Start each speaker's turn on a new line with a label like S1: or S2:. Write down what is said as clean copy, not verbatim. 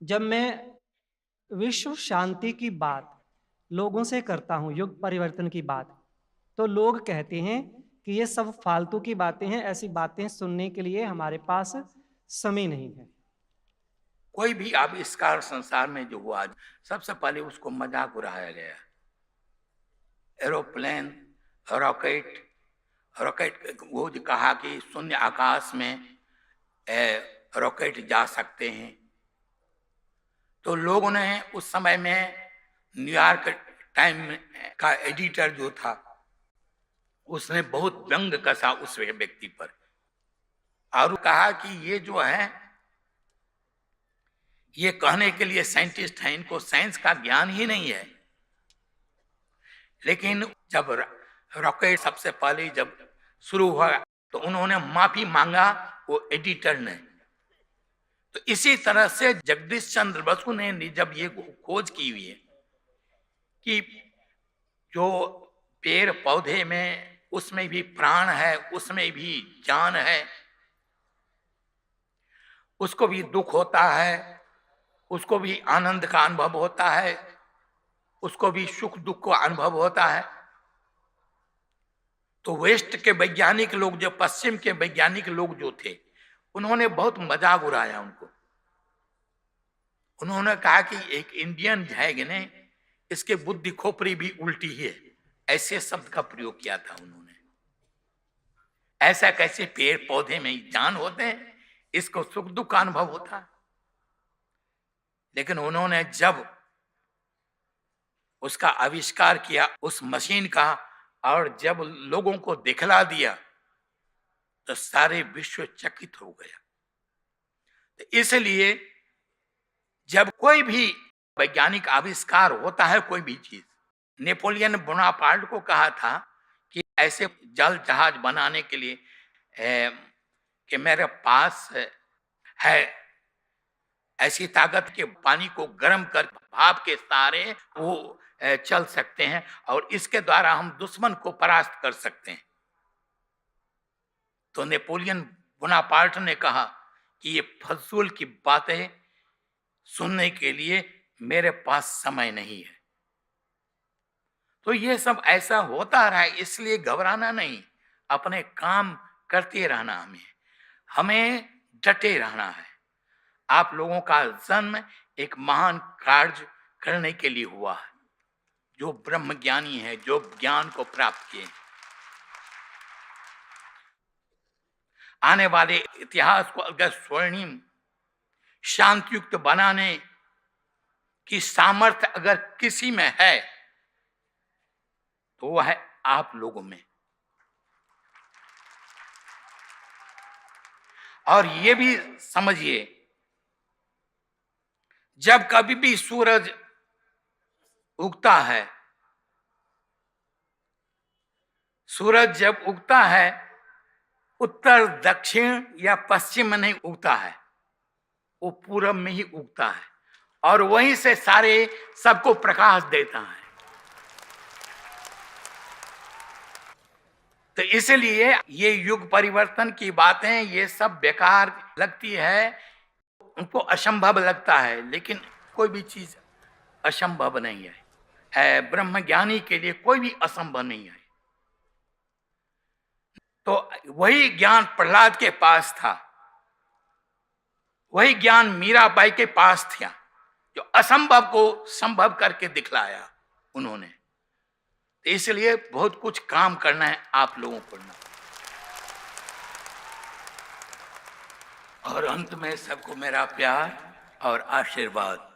S1: जब मैं विश्व शांति की बात लोगों से करता हूँ, युग परिवर्तन की बात, तो लोग कहते हैं कि ये सब फालतू की बातें हैं, ऐसी बातें सुनने के लिए हमारे पास समय नहीं है।
S2: कोई भी आविष्कार संसार में जो हुआ, सबसे पहले उसको मजाक उड़ाया गया। एरोप्लेन, रॉकेट, वो जो कहा कि शून्य आकाश में रॉकेट जा सकते हैं, तो लोगों ने उस समय में न्यूयॉर्क टाइम का एडिटर जो था, उसने बहुत व्यंग कसा उस व्यक्ति पर और कहा कि ये जो है, ये कहने के लिए साइंटिस्ट हैं, इनको साइंस का ज्ञान ही नहीं है। लेकिन जब रॉकेट सबसे पहले जब शुरू हुआ तो उन्होंने माफी मांगा, वो एडिटर ने। तो इसी तरह से जगदीश चंद्र बसु ने जब ये खोज की हुई है कि जो पेड़ पौधे में, उसमें भी प्राण है, उसमें भी जान है, उसको भी दुख होता है, उसको भी आनंद का अनुभव होता है, उसको भी सुख दुख का अनुभव होता है। तो वेस्ट के वैज्ञानिक लोग, जो पश्चिम के वैज्ञानिक लोग जो थे, उन्होंने बहुत मजाक उड़ाया उनको। उन्होंने कहा कि एक इंडियन है ने, इसके बुद्धि खोपड़ी भी उल्टी है, ऐसे शब्द का प्रयोग किया था उन्होंने। ऐसा कैसे पेड़ पौधे में जान होते हैं, इसको सुख दुख का अनुभव होता है। लेकिन उन्होंने जब उसका आविष्कार किया, उस मशीन का, और जब लोगों को दिखला दिया, तो सारे विश्व चकित हो गया। तो इसलिए जब कोई भी वैज्ञानिक आविष्कार होता है, कोई भी चीज, नेपोलियन बोनापार्ट को कहा था कि ऐसे जल जहाज बनाने के लिए कि मेरे पास है ऐसी ताकत के पानी को गर्म कर भाप के सहारे वो चल सकते हैं, और इसके द्वारा हम दुश्मन को परास्त कर सकते हैं। तो नेपोलियन बोनापार्ट ने कहा कि ये फजूल की बातें सुनने के लिए मेरे पास समय नहीं है। तो ये सब ऐसा होता रहा है, इसलिए घबराना नहीं, अपने काम करते रहना, हमें डटे रहना है। आप लोगों का जन्म एक महान कार्य करने के लिए हुआ है, जो ब्रह्म ज्ञानी है, जो ज्ञान को प्राप्त किए। आने वाले इतिहास को अगर स्वर्णिम शांतियुक्त बनाने की सामर्थ्य अगर किसी में है, तो वह है आप लोगों में। और ये भी समझिए, जब कभी भी सूरज उगता है, सूरज जब उगता है, उत्तर दक्षिण या पश्चिम में नहीं उगता है, वो पूरब में ही उगता है, और वहीं से सारे सबको प्रकाश देता है। तो इसलिए ये युग परिवर्तन की बातें, ये सब बेकार लगती है, उनको असंभव लगता है, लेकिन कोई भी चीज असंभव नहीं है। ब्रह्मज्ञानी के लिए कोई भी असंभव नहीं है। तो वही ज्ञान प्रहलाद के पास था, वही ज्ञान मीराबाई के पास था, जो असंभव को संभव करके दिखलाया उन्होंने। तो इसलिए बहुत कुछ काम करना है आप लोगों को। और अंत में सबको मेरा प्यार और आशीर्वाद।